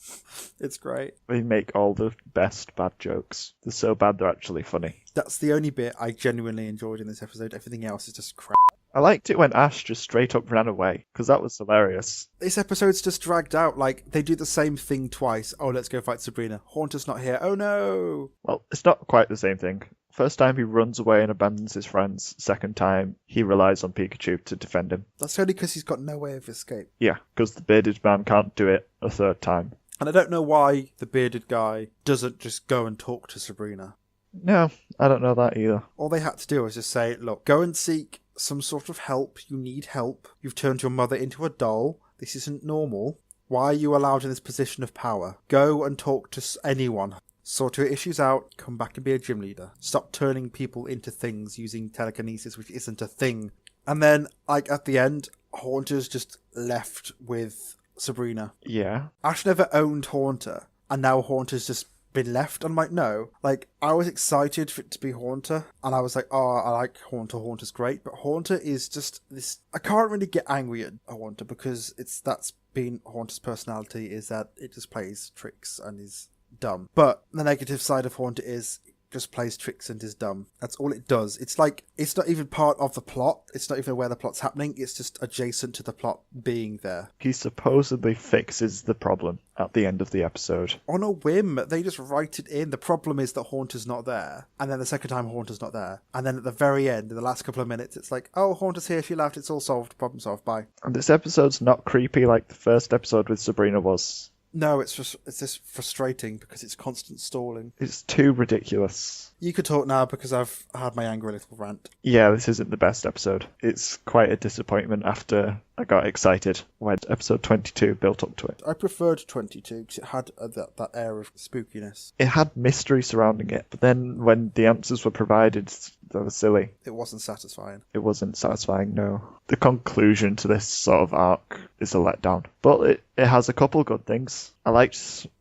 it's great. They make all the best bad jokes. They're so bad they're actually funny. That's the only bit I genuinely enjoyed in this episode. Everything else is just crap. I liked it when Ash just straight up ran away, because that was hilarious. This episode's just dragged out. Like, they do the same thing twice. Oh, let's go fight Sabrina. Haunter's not here. Oh, no. Well, it's not quite the same thing. First time he runs away and abandons his friends. Second time, he relies on Pikachu to defend him. That's only because he's got no way of escape. Yeah, because the bearded man can't do it a third time. And I don't know why the bearded guy doesn't just go and talk to Sabrina. No, I don't know that either. All they had to do was just say, look, go and seek some sort of help. You need help. You've turned your mother into a doll. This isn't normal. Why are you allowed in this position of power? Go and talk to anyone. Sort your issues out. Come back and be a gym leader. Stop turning people into things using telekinesis, which isn't a thing. And then, like, at the end, Haunter's just left with Sabrina. Yeah. Ash never owned Haunter, and now Haunter's just been left. I'm like, no. Like, I was excited for it to be Haunter, and I was like, oh, I like Haunter. Haunter's great, but Haunter is just this. I can't really get angry at Haunter because that's been Haunter's personality, is that it just plays tricks and is dumb. But the negative side of Haunter is it just plays tricks and is dumb. That's all it does. It's like, it's not even part of the plot. It's not even where the plot's happening. It's just adjacent to the plot being there. He supposedly fixes the problem at the end of the episode. On a whim, they just write it in. The problem is that Haunter's not there. And then the second time, Haunter's not there. And then at the very end, in the last couple of minutes, it's like, oh, Haunter's here, she left, it's all solved, problem solved, bye. And this episode's not creepy like the first episode with Sabrina was. No, it's just frustrating because it's constant stalling. It's too ridiculous. You could talk now because I've had my angry little rant. Yeah, this isn't the best episode. It's quite a disappointment after I got excited when episode 22 built up to it. I preferred 22 because it had that air of spookiness. It had mystery surrounding it, but then when the answers were provided, they were silly. It wasn't satisfying. It wasn't satisfying, no. The conclusion to this sort of arc is a letdown. But it has a couple good things. I liked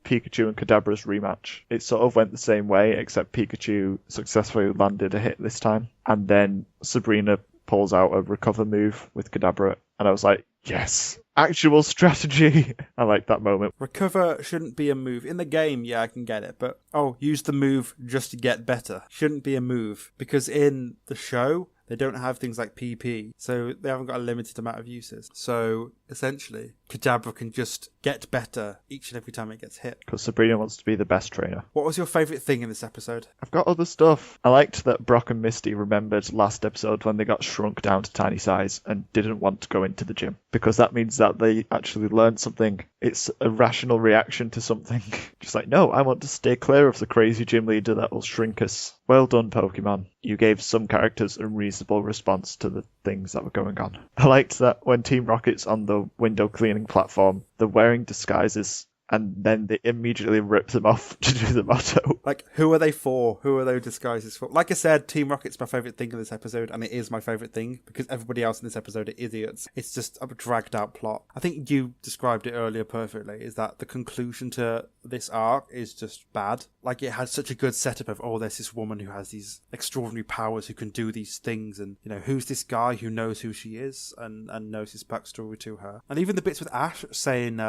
Pikachu and Kadabra's rematch. It sort of went the same way, except Pikachu successfully landed a hit this time. And then Sabrina pulls out a recover move with Kadabra, and I was like, yes, actual strategy. I like that moment. Recover shouldn't be a move. In the game, yeah, I can get it, but use the move just to get better. Shouldn't be a move, because in the show, they don't have things like PP, so they haven't got a limited amount of uses. So, essentially, Kadabra can just get better each and every time it gets hit. Because Sabrina wants to be the best trainer. What was your favourite thing in this episode? I've got other stuff. I liked that Brock and Misty remembered last episode when they got shrunk down to tiny size and didn't want to go into the gym. Because that means that they actually learned something. It's a rational reaction to something. Just like, no, I want to stay clear of the crazy gym leader that will shrink us. Well done, Pokemon. You gave some characters a reasonable response to the things that were going on. I liked that when Team Rocket's on the window cleaning platform, they're wearing disguises, and then they immediately rip them off to do the motto. Like, who are they for? Who are those disguises for? Like I said, Team Rocket's my favourite thing in this episode, and it is my favourite thing, because everybody else in this episode are idiots. It's just a dragged out plot. I think you described it earlier perfectly, is that the conclusion to this arc is just bad. Like, it had such a good setup of, there's this woman who has these extraordinary powers who can do these things, and, who's this guy who knows who she is and knows his backstory to her. And even the bits with Ash saying,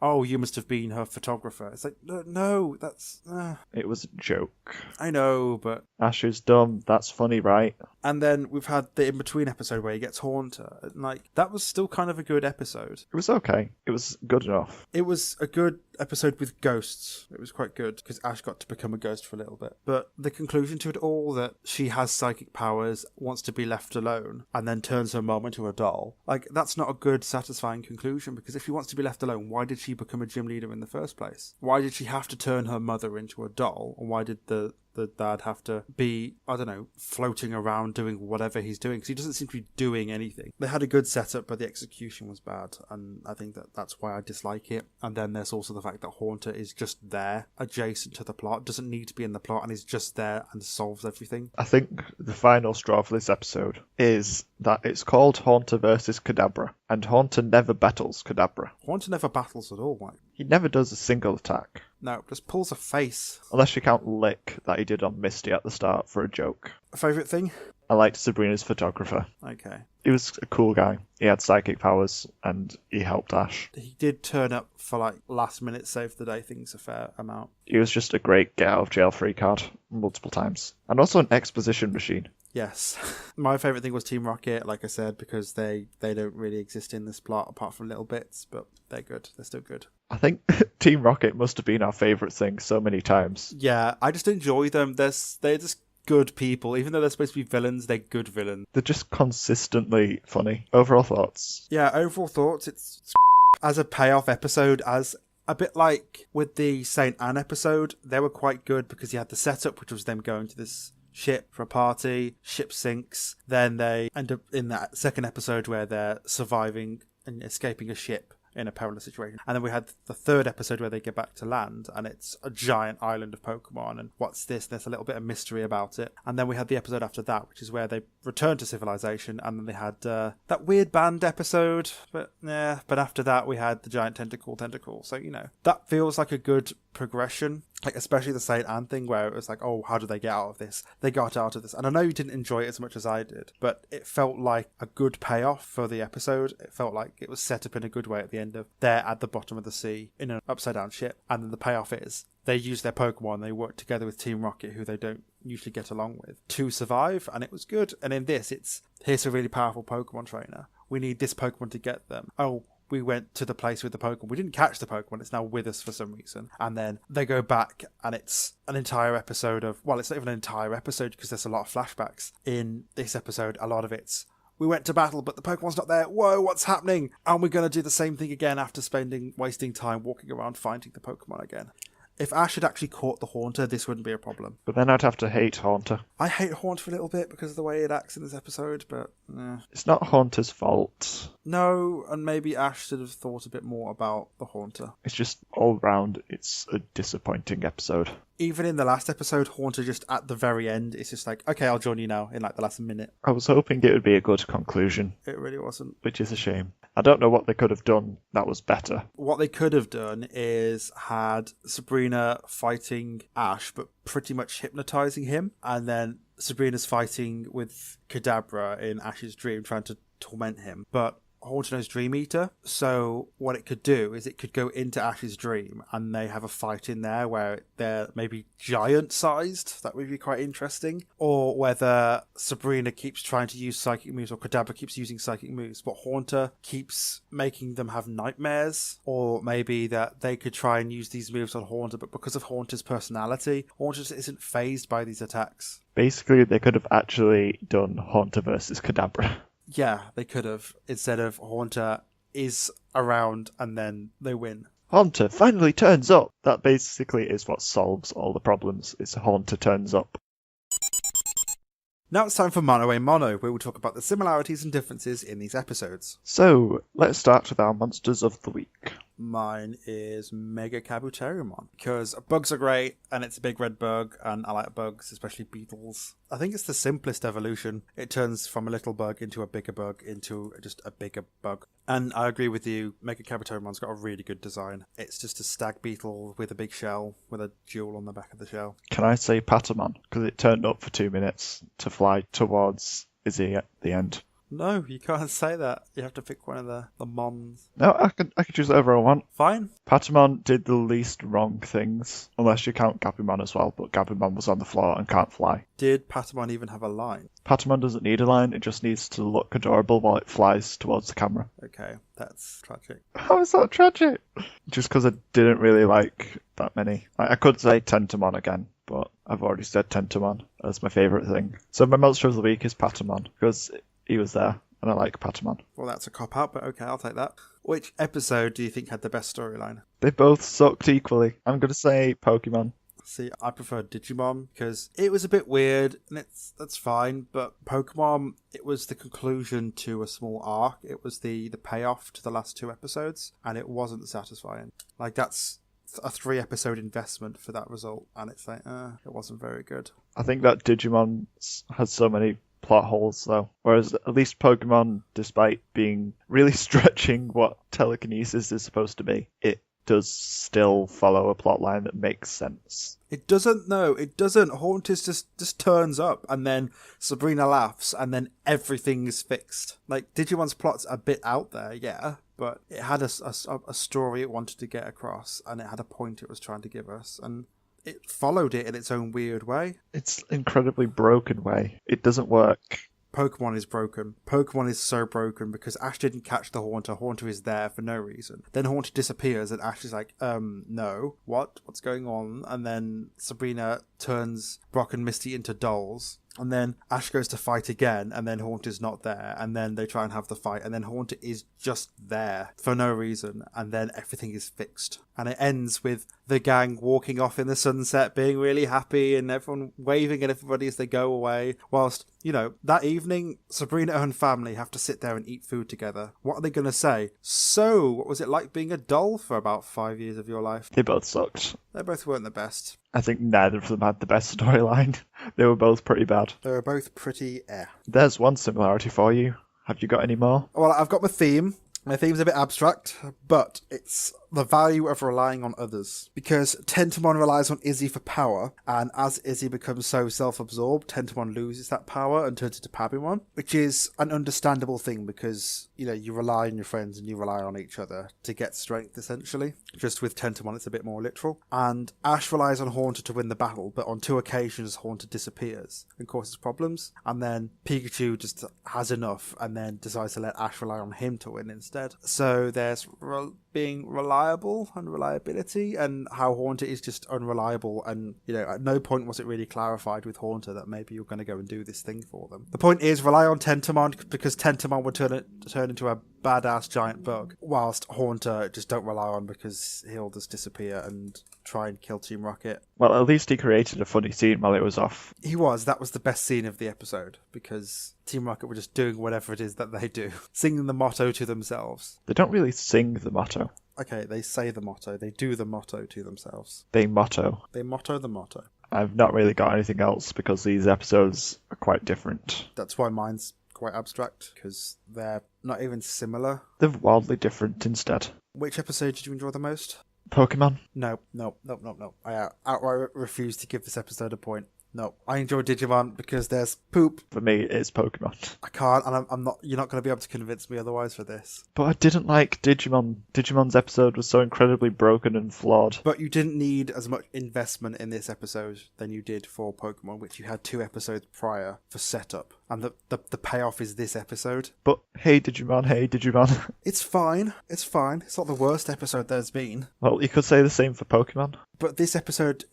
you must have been her photographer. It's like, no, that's... It was a joke. I know, but... Ash is dumb. That's funny, right? And then we've had the in-between episode where he gets Haunter. And, that was still kind of a good episode. It was okay. It was good enough. It was a good episode with ghosts. It was quite good, because Ash got to become a ghost for a little bit. But the conclusion to it all, that she has psychic powers, wants to be left alone, and then turns her mom into a doll, that's not a good, satisfying conclusion, because if she wants to be left alone, why did she become a gym leader in the first place? Why did she have to turn her mother into a doll? And why did the dad have to be, floating around doing whatever he's doing? Because he doesn't seem to be doing anything. They had a good setup, but the execution was bad, and I think that's why I dislike it. And then there's also the fact that Haunter is just there, adjacent to the plot, doesn't need to be in the plot, and is just there and solves everything. I think the final straw for this episode is that it's called Haunter versus Kadabra, and Haunter never battles Kadabra. Haunter never battles at all, Mike. He never does a single attack. No, just pulls a face. Unless you count Lick that he did on Misty at the start for a joke. Favourite thing? I liked Sabrina's photographer. Okay. He was a cool guy. He had psychic powers and he helped Ash. He did turn up for last minute save the day things a fair amount. He was just a great get out of jail free card multiple times. And also an exposition machine. Yes. My favourite thing was Team Rocket, like I said, because they don't really exist in this plot apart from little bits, but they're good. They're still good. I think Team Rocket must have been our favourite thing so many times. Yeah, I just enjoy them. They're just good people. Even though they're supposed to be villains, they're good villains. They're just consistently funny. Overall thoughts? Yeah, overall thoughts, it's as a payoff episode, as a bit like with the St. Anne episode, they were quite good because you had the setup, which was them going to this ship for a party, ship sinks, then they end up in that second episode where they're surviving and escaping a ship in a perilous situation. And then we had the third episode where they get back to land and it's a giant island of Pokemon and what's this? There's a little bit of mystery about it. And then we had the episode after that, which is where they returned to civilization, and then they had that weird band episode, but after that we had the giant tentacle. So, that feels like a good progression. Like, especially the St. Anne thing where it was like, oh, how do they get out of this? They got out of this. And I know you didn't enjoy it as much as I did, but it felt like a good payoff for the episode. It felt like it was set up in a good way at the end of they're at the bottom of the sea in an upside down ship. And then the payoff is they use their Pokemon, they work together with Team Rocket, who they don't usually get along with, to survive. And it was good. And in this, it's here's a really powerful Pokemon trainer. We need this Pokemon to get them. Oh, we went to the place with the Pokemon. We didn't catch the Pokemon. It's now with us for some reason. And then they go back and it's an entire episode of... Well, it's not even an entire episode because there's a lot of flashbacks. In this episode, a lot of it's... We went to battle, but the Pokemon's not there. Whoa, what's happening? And we're going to do the same thing again after wasting time walking around finding the Pokemon again. If Ash had actually caught the Haunter, this wouldn't be a problem. But then I'd have to hate Haunter. I hate Haunter a little bit because of the way it acts in this episode, but... It's not Haunter's fault. No, and maybe Ash should have thought a bit more about the Haunter. It's just all round, it's a disappointing episode. Even in the last episode, Haunter just at the very end, it's just like, okay, I'll join you now in like the last minute. I was hoping it would be a good conclusion. It really wasn't. Which is a shame. I don't know what they could have done that was better. What they could have done is had Sabrina fighting Ash, but pretty much hypnotizing him. And then Sabrina's fighting with Kadabra in Ash's dream, trying to torment him. But Haunter knows Dream Eater, so what it could do is it could go into Ash's dream and they have a fight in there where they're maybe giant-sized. That would be quite interesting. Or whether Sabrina keeps trying to use psychic moves or Kadabra keeps using psychic moves, but Haunter keeps making them have nightmares. Or maybe that they could try and use these moves on Haunter, but because of Haunter's personality, Haunter just isn't fazed by these attacks. Basically, they could have actually done Haunter versus Kadabra. Yeah, they could have, instead of Haunter is around and then they win. Haunter finally turns up! That basically is what solves all the problems, is Haunter turns up. Now it's time for Mono a Mono, where we'll talk about the similarities and differences in these episodes. So, let's start with our Monsters of the Week. Mine is Mega Kabuterimon, because bugs are great, and it's a big red bug, and I like bugs, especially beetles. I think it's the simplest evolution. It turns from a little bug into a bigger bug into just a bigger bug. And I agree with you, Mega Kabuterimon's got a really good design. It's just a stag beetle with a big shell, with a jewel on the back of the shell. Can I say Patamon? Because it turned up for 2 minutes to fly towards Izzy at the end. No, you can't say that. You have to pick one of the mons. No, I could choose whatever I want. Fine. Patamon did the least wrong things, unless you count Gabumon as well, but Gabumon was on the floor and can't fly. Did Patamon even have a line? Patamon doesn't need a line, it just needs to look adorable while it flies towards the camera. Okay, that's tragic. How is that tragic? Just because I didn't really like that many. I could say Tentomon again, but I've already said Tentomon as my favourite thing. So my Monster of the Week is Patamon, because he was there, and I like Patamon. Well, that's a cop-out, but okay, I'll take that. Which episode do you think had the best storyline? They both sucked equally. I'm going to say Pokemon. See, I prefer Digimon, because it was a bit weird, and that's fine, but Pokemon, it was the conclusion to a small arc. It was the payoff to the last 2 episodes, and it wasn't satisfying. Like, that's a 3-episode investment for that result, and it's like, it wasn't very good. I think that Digimon has so many plot holes though, whereas at least Pokemon, despite being really stretching what telekinesis is supposed to be, it does still follow a plot line that makes sense. It doesn't. Haunter just turns up and then Sabrina laughs and then everything is fixed. Like, Digimon's plot's a bit out there, yeah, but it had a story it wanted to get across and it had a point it was trying to give us, and it followed it in its own weird way. It's incredibly broken way. It doesn't work. Pokemon is broken. Pokemon is so broken because Ash didn't catch the Haunter. Haunter is there for no reason. Then Haunter disappears and Ash is like, no. What's going on? And then Sabrina turns Brock and Misty into dolls. And then Ash goes to fight again, and then Haunter's not there, and then they try and have the fight, and then Haunter is just there for no reason, and then everything is fixed. And it ends with the gang walking off in the sunset, being really happy, and everyone waving at everybody as they go away, whilst, that evening, Sabrina and her family have to sit there and eat food together. What are they going to say? So, what was it like being a doll for about 5 years of your life? They both sucked. They both weren't the best. I think neither of them had the best storyline. They were both pretty bad. They were both pretty There's one similarity for you. Have you got any more? Well, I've got my theme. My theme's a bit abstract, but it's the value of relying on others. Because Tentamon relies on Izzy for power, and as Izzy becomes so self-absorbed, Tentamon loses that power and turns into Pabimon, which is an understandable thing because, you rely on your friends and you rely on each other to get strength, essentially. Just with Tentamon, it's a bit more literal. And Ash relies on Haunter to win the battle, but on 2 occasions, Haunter disappears and causes problems. And then Pikachu just has enough and then decides to let Ash rely on him to win instead. So there's being reliable and reliability, and how Haunter is just unreliable, and at no point was it really clarified with Haunter that maybe you're going to go and do this thing for them. The point is, rely on Tentamon because Tentamon would turn into a badass giant bug, whilst Haunter just don't rely on because he'll just disappear and try and kill Team Rocket. Well, at least he created a funny scene while it was off. That was the best scene of the episode, because Team Rocket were just doing whatever it is that they do, singing the motto to themselves. They don't really sing the motto. Okay, they say the motto. They do the motto to themselves. They motto. They motto the motto. I've not really got anything else because these episodes are quite different. That's why mine's quite abstract, because they're not even similar. They're wildly different instead. Which episode did you enjoy the most? Pokemon? No. I outright refuse to give this episode a point. No, I enjoy Digimon because there's poop. For me, it's Pokemon. I can't, and I'm not. You're not going to be able to convince me otherwise for this. But I didn't like Digimon. Digimon's episode was so incredibly broken and flawed. But you didn't need as much investment in this episode than you did for Pokemon, which you had 2 episodes prior for setup. And the payoff is this episode. But hey Digimon. It's fine. It's not the worst episode there's been. Well, you could say the same for Pokemon. But this episode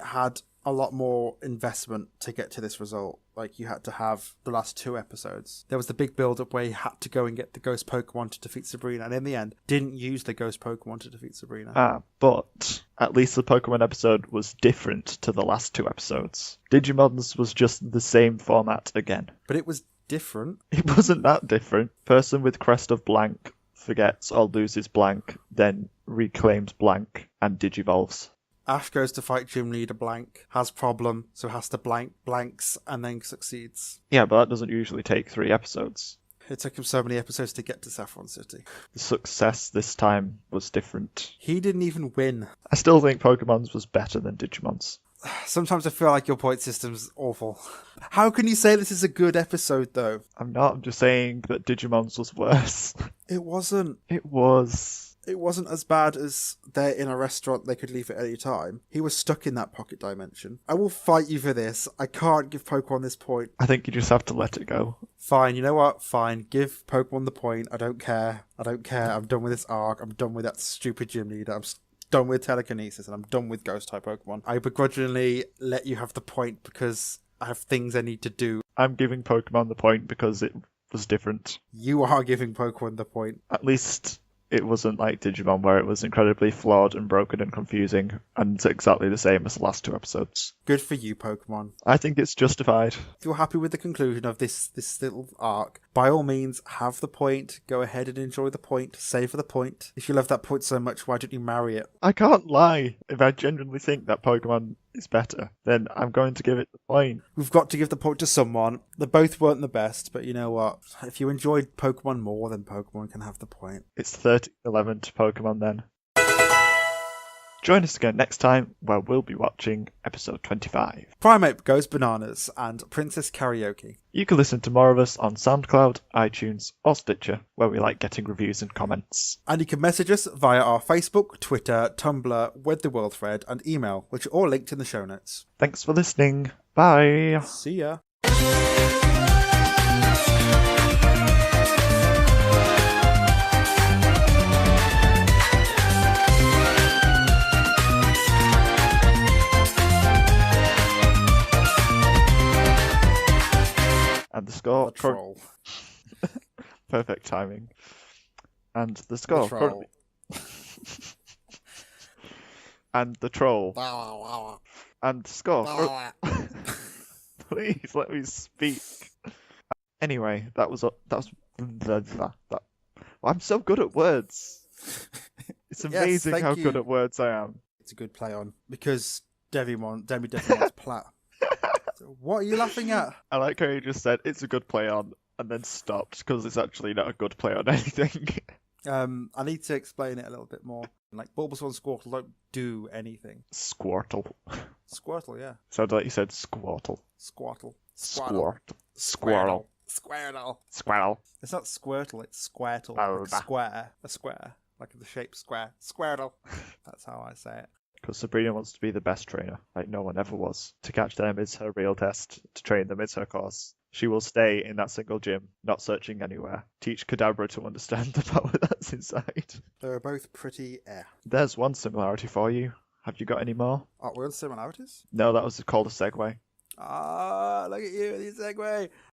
had a lot more investment to get to this result. Like, you had to have the last 2 episodes. There was the big build-up where you had to go and get the ghost Pokemon to defeat Sabrina, and in the end, didn't use the ghost Pokemon to defeat Sabrina. But at least the Pokemon episode was different to the last 2 episodes. Digimon's was just the same format again. But it was different. It wasn't that different. Person with crest of blank forgets or loses blank, then reclaims blank and digivolves. Ash goes to fight Gym Leader Blank, has problem, so has to blanks, and then succeeds. Yeah, but that doesn't usually take 3 episodes. It took him so many episodes to get to Saffron City. The success this time was different. He didn't even win. I still think Pokemon's was better than Digimon's. Sometimes I feel like your point system's awful. How can you say this is a good episode, though? I'm not. I'm just saying that Digimon's was worse. It wasn't. It was. It wasn't as bad as they're in a restaurant they could leave at any time. He was stuck in that pocket dimension. I will fight you for this. I can't give Pokemon this point. I think you just have to let it go. Fine, you know what? Fine. Give Pokemon the point. I don't care. I'm done with this arc. I'm done with that stupid gym leader. I'm done with Telekinesis, and I'm done with Ghost-type Pokemon. I begrudgingly let you have the point because I have things I need to do. I'm giving Pokemon the point because it was different. You are giving Pokemon the point. At least it wasn't like Digimon, where it was incredibly flawed and broken and confusing, and exactly the same as the last 2 episodes. Good for you, Pokemon. I think it's justified. If you're happy with the conclusion of this little arc, by all means, have the point. Go ahead and enjoy the point. Savor the point. If you love that point so much, why don't you marry it? I can't lie. If I genuinely think that Pokemon is better, then I'm going to give it the point. We've got to give the point to someone. They both weren't the best, but you know what? If you enjoyed Pokemon more, then Pokemon can have the point. It's 30-11 to Pokemon then. Join us again next time, where we'll be watching episode 25. Primate Goes Bananas and Princess Karaoke. You can listen to more of us on SoundCloud, iTunes, or Stitcher, where we like getting reviews and comments. And you can message us via our Facebook, Twitter, Tumblr, With the World thread, and email, which are all linked in the show notes. Thanks for listening. Bye. See ya. And the score... The troll. Perfect timing. And the score... The troll. And the troll. And the score... Please let me speak. Anyway, that was... I'm so good at words. It's amazing yes, how you. good at words I am. It's a good play on, because Devimon's plat. What are you laughing at? I like how you just said it's a good play on and then stopped, because it's actually not a good play on anything. I need to explain it a little bit more. Like, Bulbasaur and Squirtle don't do anything. Squirtle. Squirtle, yeah. Sounds like you said squirtle. Squirtle. Squirtle. Squirtle. Squirtle. Squirtle. It's not Squirtle, it's Squirtle. Oh, Like a square. A square. Like the shape square. Squirtle. That's how I say it. Because Sabrina wants to be the best trainer, like no one ever was. To catch them is her real test. To train them is her course. She will stay in that single gym, not searching anywhere. Teach Kadabra to understand the power that's inside. They're both pretty There's one similarity for you. Have you got any more? Are we on similarities? No, that was called a segue. Ah, look at you with your segue.